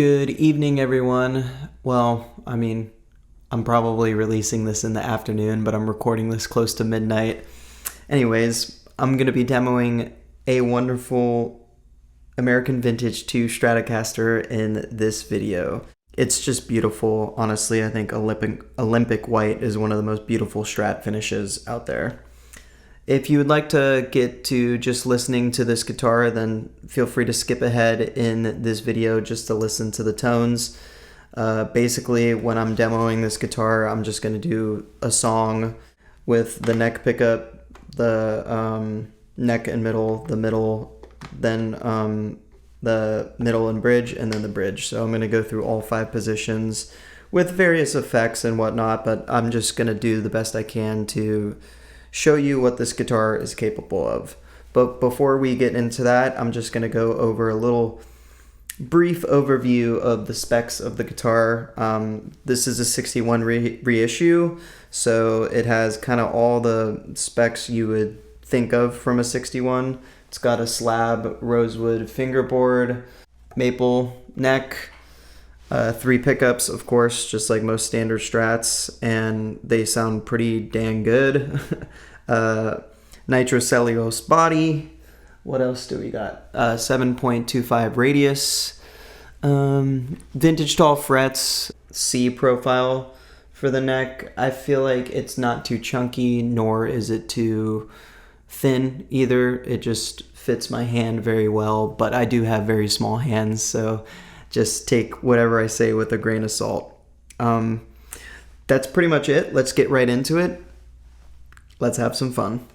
Good evening, everyone. Well, I'm probably releasing this in the afternoon, but I'm recording this close to midnight. Anyways, I'm going to be demoing a wonderful American Vintage II Stratocaster in this video. It's just beautiful. Honestly, I think Olympic white is one of the most beautiful Strat finishes out there. If you would like to get to just listening to this guitar, then feel free to skip ahead in this video just to listen to the tones. Basically, when I'm demoing this guitar, I'm just going to do a song with the neck pickup, the neck and middle, the middle, then the middle and bridge, and then the bridge. So I'm going to go through all 5 positions with various effects and whatnot, but I'm just going to do the best I can to show you what this guitar is capable of. But before we get into that, I'm just going to go over a little brief overview of the specs of the guitar. This is a 61 reissue, so it has kind of all the specs you would think of from a 61. It's got a slab rosewood fingerboard, maple neck, 3 pickups, of course, just like most standard Strats, and they sound pretty dang good. Nitrocellulose body. What else do we got? 7.25 radius. Vintage tall frets. C profile for the neck. I feel like it's not too chunky, nor is it too thin either. It just fits my hand very well, but I do have very small hands, so just take whatever I say with a grain of salt. That's pretty much it. Let's get right into it. Let's have some fun.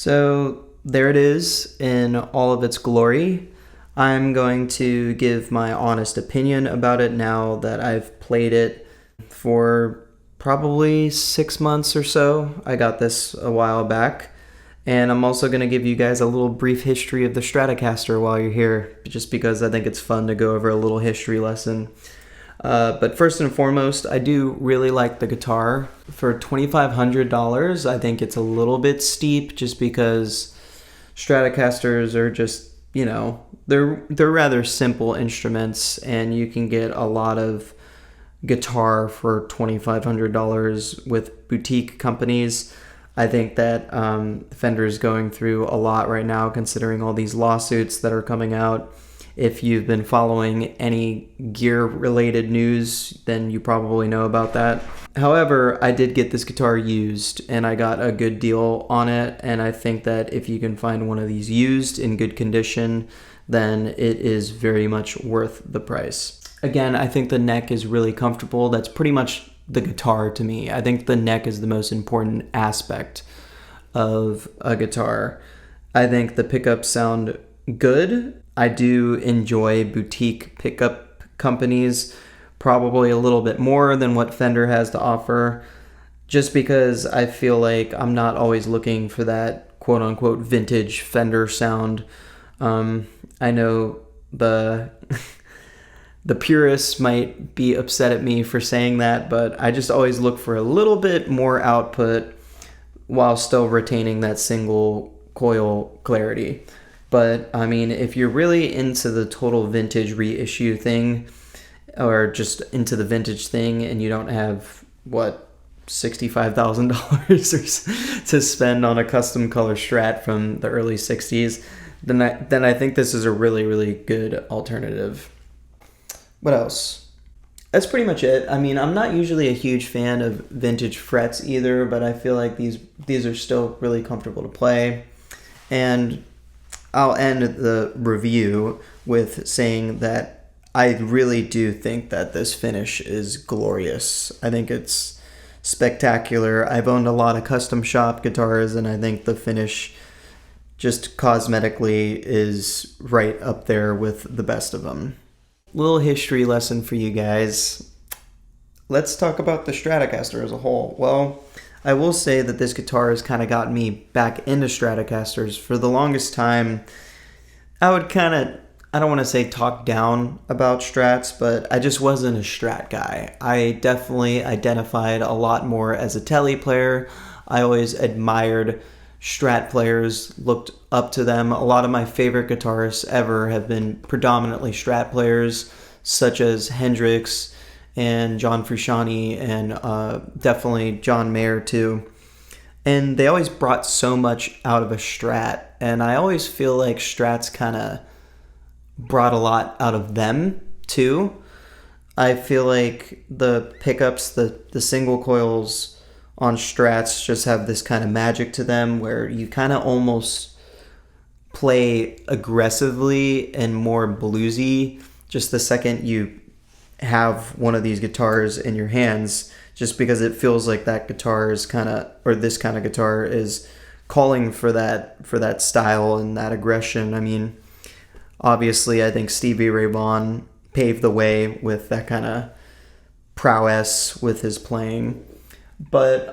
So there it is in all of its glory. I'm going to give my honest opinion about it now that I've played it for probably 6 months or so. I got this a while back. And I'm also going to give you guys a little brief history of the Stratocaster while you're here, just because I think it's fun to go over a little history lesson. But first and foremost, I do really like the guitar. For $2,500, I think it's a little bit steep just because Stratocasters are just, you know, they're rather simple instruments, and you can get a lot of guitar for $2,500 with boutique companies. I think that Fender is going through a lot right now, considering all these lawsuits that are coming out. If you've been following any gear-related news, then you probably know about that. However, I did get this guitar used, and I got a good deal on it, and I think that if you can find one of these used in good condition, then it is very much worth the price. Again, I think the neck is really comfortable. That's pretty much the guitar to me. I think the neck is the most important aspect of a guitar. I think the pickups sound good. I do enjoy boutique pickup companies probably a little bit more than what Fender has to offer, just because I feel like I'm not always looking for that quote-unquote vintage Fender sound. I know the purists might be upset at me for saying that, but I just always look for a little bit more output while still retaining that single coil clarity. But I mean, if you're really into the total vintage reissue thing, or just into the vintage thing, and you don't have, what, $65,000 to spend on a custom color Strat from the early 60s, then I think this is a really, really good alternative. What else? That's pretty much it. I mean, I'm not usually a huge fan of vintage frets either, but I feel like these are still really comfortable to play. And I'll end the review with saying that I really do think that this finish is glorious. I think it's spectacular. I've owned a lot of custom shop guitars, and I think the finish just cosmetically is right up there with the best of them. Little history lesson for you guys. Let's talk about the Stratocaster as a whole. Well, I will say that this guitar has kind of gotten me back into Stratocasters. For the longest time, I would I don't want to say talk down about Strats, but I just wasn't a Strat guy. I definitely identified a lot more as a Tele player. I always admired Strat players, looked up to them. A lot of my favorite guitarists ever have been predominantly Strat players, such as Hendrix and John Frusciante, and definitely John Mayer too. And they always brought so much out of a Strat, and I always feel like Strats kind of brought a lot out of them too. I feel like the pickups, the single coils on Strats just have this kind of magic to them where you kind of almost play aggressively and more bluesy just the second you have one of these guitars in your hands, just because it feels like that guitar is this kind of guitar is calling for that style and that aggression. I mean, obviously I think Stevie Ray Vaughan paved the way with that kind of prowess with his playing. But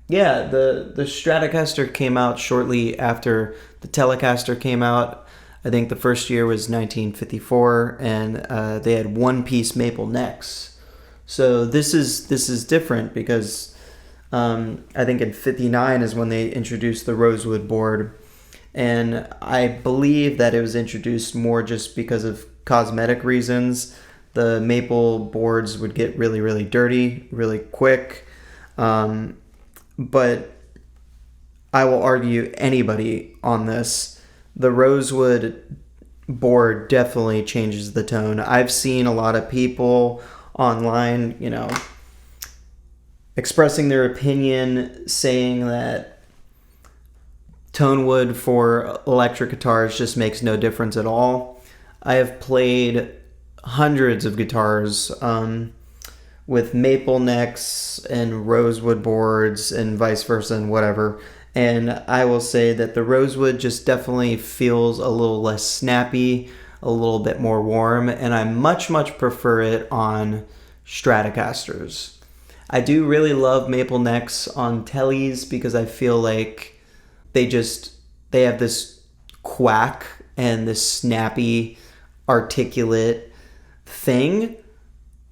yeah, the Stratocaster came out shortly after the Telecaster came out. I think the first year was 1954, and they had one-piece maple necks. So this is different because I think in 59 is when they introduced the rosewood board, and I believe that it was introduced more just because of cosmetic reasons. The maple boards would get really, really dirty really quick. But I will argue anybody on this. The rosewood board definitely changes the tone. I've seen a lot of people online, expressing their opinion, saying that tone wood for electric guitars just makes no difference at all. I have played hundreds of guitars with maple necks and rosewood boards and vice versa and whatever. And I will say that the rosewood just definitely feels a little less snappy, a little bit more warm, and I much prefer it on Stratocasters. I do really love maple necks on Tellys because I feel like they have this quack and this snappy, articulate thing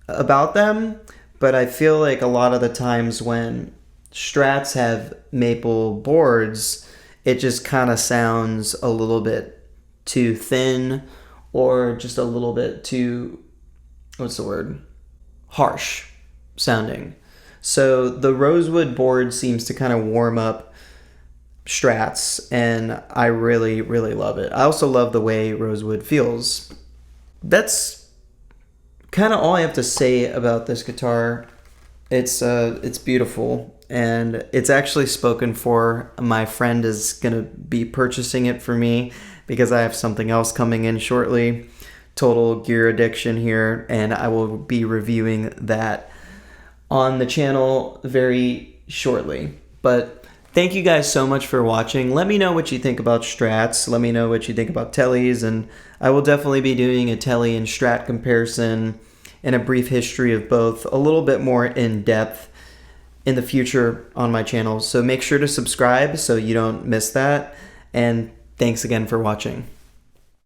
about them. But I feel like a lot of the times when Strats have maple boards, it just kind of sounds a little bit too thin or just a little bit too, harsh sounding. So the rosewood board seems to kind of warm up Strats, and I really love it. I also love the way rosewood feels. That's kind of all I have to say about this guitar. It's beautiful, and it's actually spoken for. My friend is gonna be purchasing it for me because I have something else coming in shortly. Total gear addiction here, and I will be reviewing that on the channel very shortly. But thank you guys so much for watching. Let me know what you think about Strats. Let me know what you think about Tellys, and I will definitely be doing a Telly and Strat comparison and a brief history of both, a little bit more in depth in the future on my channel. So make sure to subscribe so you don't miss that. And thanks again for watching.